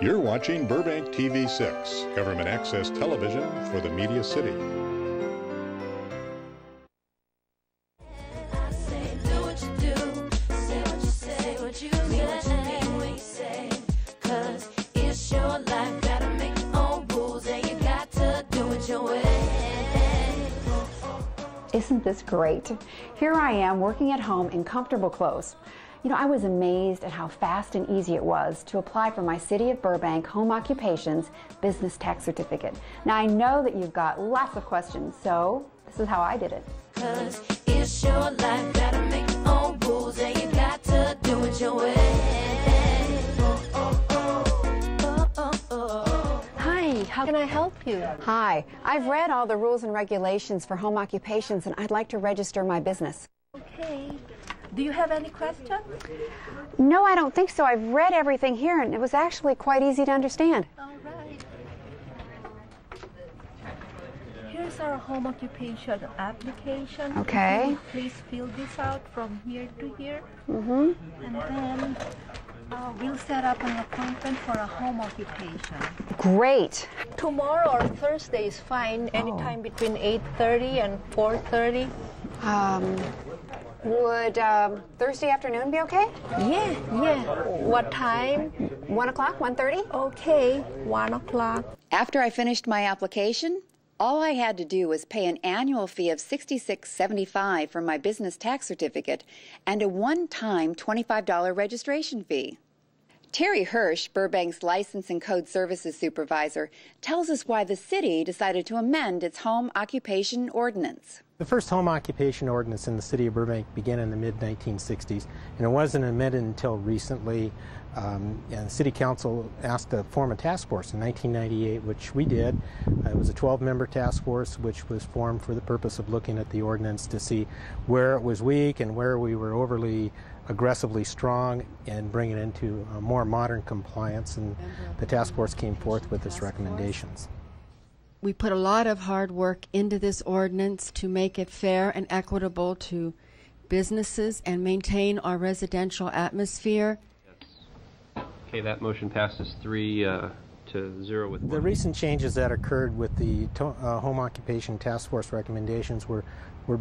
You're watching Burbank TV6, government access television for the Media City. Isn't this great? Here I am working at home in comfortable clothes. You know, I was amazed at how fast and easy it was to apply for my City of Burbank Home Occupations Business Tax Certificate. Now, I know that you've got lots of questions, so this is how I did it. 'Cause it's your life, gotta make your own rules, and you got to do it your way. Hi, how can I help you? Hi, I've read all the rules and regulations for home occupations, and I'd like to register my business. Okay. Do you have any questions? No, I don't think so. I've read everything here, and it was actually quite easy to understand. All right. Here's our home occupation application. Okay. Please fill this out from here to here. Mm-hmm. And then we'll set up an appointment for a home occupation. Great. Tomorrow or Thursday is fine, anytime between 8:30 and 4:30. Would Thursday afternoon be okay? Yeah. What time? 1 o'clock, 1:30? Okay, 1 o'clock. After I finished my application, all I had to do was pay an annual fee of $66.75 for my business tax certificate and a one-time $25 registration fee. Terry Hirsch, Burbank's License and Code Services Supervisor, tells us why the city decided to amend its home occupation ordinance. The first home occupation ordinance in the city of Burbank began in the mid-1960s, and it wasn't amended until recently. And the City Council asked to form a task force in 1998, which we did. It was a 12-member task force which was formed for the purpose of looking at the ordinance to see where it was weak and where we were overly aggressively strong and bring it into a more modern compliance, and the task force came forth with its recommendations. We put a lot of hard work into this ordinance to make it fair and equitable to businesses and maintain our residential atmosphere. Okay, that motion passes 3-0 with one. The recent changes that occurred with the home occupation task force recommendations were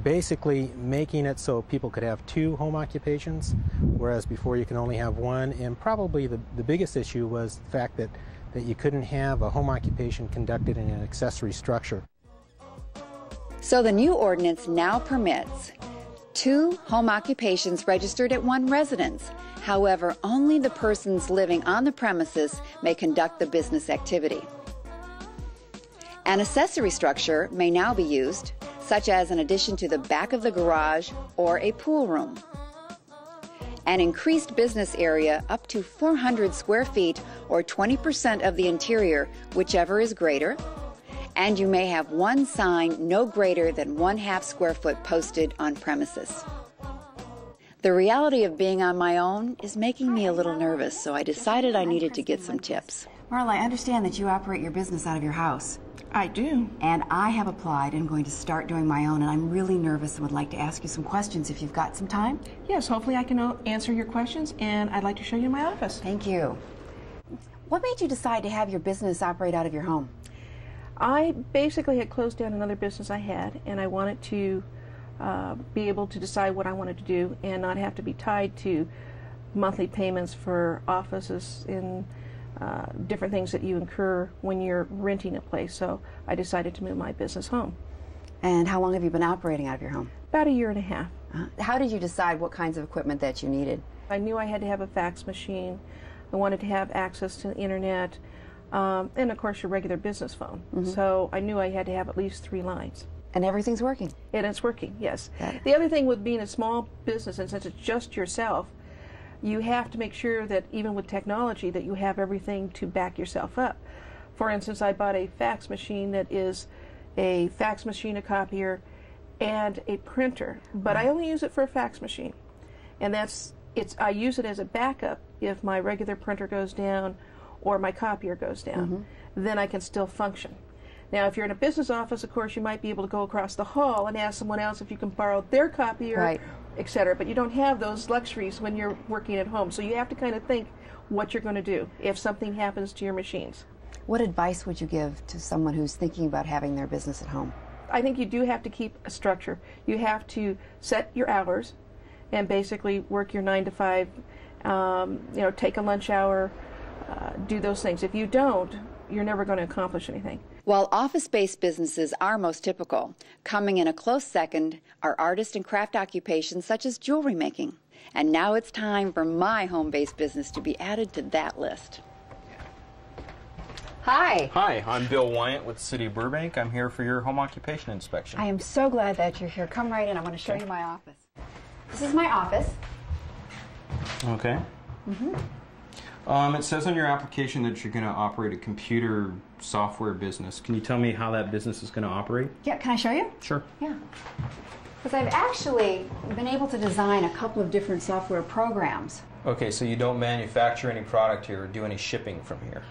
basically making it so people could have 2 home occupations, whereas before you can only have 1. And probably the biggest issue was the fact that you couldn't have a home occupation conducted in an accessory structure. So the new ordinance now permits 2 home occupations registered at 1 residence. However, only the persons living on the premises may conduct the business activity. An accessory structure may now be used, such as an addition to the back of the garage or a pool room. An increased business area up to 400 square feet or 20% of the interior, whichever is greater. And you may have 1 sign no greater than 1/2 square foot posted on premises. The reality of being on my own is making me a little nervous, so I decided I needed to get some tips. Marla, I understand that you operate your business out of your house. I do. And I have applied and going to start doing my own, and I'm really nervous and would like to ask you some questions if you've got some time. Yes, hopefully I can answer your questions, and I'd like to show you my office. Thank you. What made you decide to have your business operate out of your home? I basically had closed down another business I had, and I wanted to be able to decide what I wanted to do and not have to be tied to monthly payments for offices and different things that you incur when you're renting a place. So I decided to move my business home. And how long have you been operating out of your home? About 1.5 years. How did you decide what kinds of equipment that you needed? I knew I had to have a fax machine. I wanted to have access to the internet, and of course your regular business phone. So I knew I had to have at least 3 lines. And everything's working? And it's working, yes. The other thing with being a small business, and since it's just yourself, you have to make sure that even with technology that you have everything to back yourself up. For instance, I bought a fax machine that is a fax machine, a copier, and a printer. But I only use it for a fax machine. And I use it as a backup if my regular printer goes down or my copier goes down. Then I can still function. Now, if you're in a business office, of course, you might be able to go across the hall and ask someone else if you can borrow their copier etc. But you don't have those luxuries when you're working at home. So you have to kind of think what you're going to do if something happens to your machines. What advice would you give to someone who's thinking about having their business at home? I think you do have to keep a structure. You have to set your hours and basically work your 9 to 5, take a lunch hour, do those things. If you don't, you're never going to accomplish anything. While office-based businesses are most typical, coming in a close second are artist and craft occupations such as jewelry making. And now it's time for my home-based business to be added to that list. Hi. Hi, I'm Bill Wyant with the City of Burbank. I'm here for your home occupation inspection. I am so glad that you're here. Come right in. I want to show you my office. This is my office. Okay. It says on your application that you're going to operate a computer software business. Can you tell me how that business is going to operate? Yeah, can I show you? Sure. Yeah. Because I've actually been able to design a couple of different software programs. Okay, so you don't manufacture any product here or do any shipping from here?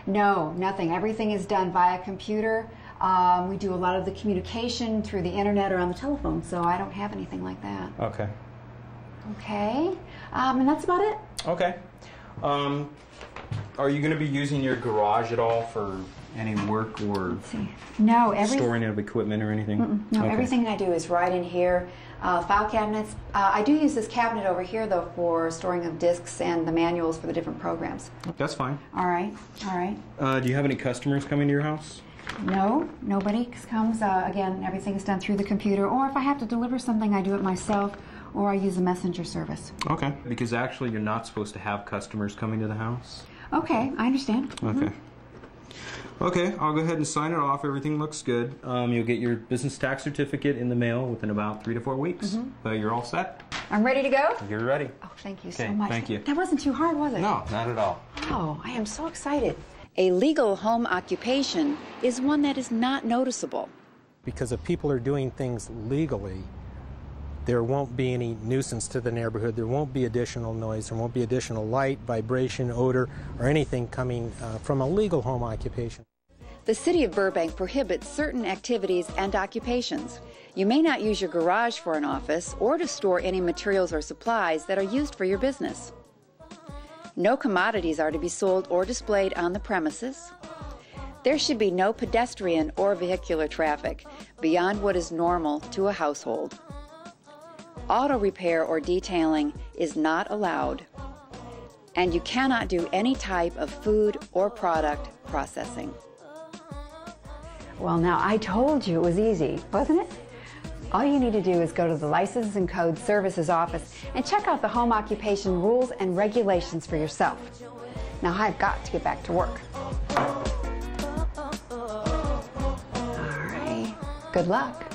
No, nothing. Everything is done via computer. We do a lot of the communication through the internet or on the telephone, so I don't have anything like that. Okay. Okay. And that's about it. Okay. Are you going to be using your garage at all for any work or No, storing of equipment or anything? No, Okay. everything I do is right in here. File cabinets. I do use this cabinet over here, though, for storing of discs and the manuals for the different programs. That's fine. All right, all right. Do you have any customers coming to your house? No, nobody comes. Again, everything is done through the computer, or if I have to deliver something, I do it myself, or I use a messenger service. Okay. Because actually you're not supposed to have customers coming to the house. Okay, I understand. Okay. Okay, I'll go ahead and sign it off. Everything looks good. You'll get your business tax certificate in the mail within about 3 to 4 weeks. But you're all set. I'm ready to go? You're ready. Oh, thank you so Okay, much. thank you. That wasn't too hard, was it? No, not at all. Oh, I am so excited. A legal home occupation is one that is not noticeable. Because if people are doing things legally, there won't be any nuisance to the neighborhood, there won't be additional noise, there won't be additional light, vibration, odor, or anything coming from a legal home occupation. The City of Burbank prohibits certain activities and occupations. You may not use your garage for an office or to store any materials or supplies that are used for your business. No commodities are to be sold or displayed on the premises. There should be no pedestrian or vehicular traffic beyond what is normal to a household. Auto repair or detailing is not allowed, and you cannot do any type of food or product processing. Well, now, I told you it was easy, wasn't it? All you need to do is go to the License and Code Services office and check out the home occupation rules and regulations for yourself. Now, I've got to get back to work. All right. Good luck.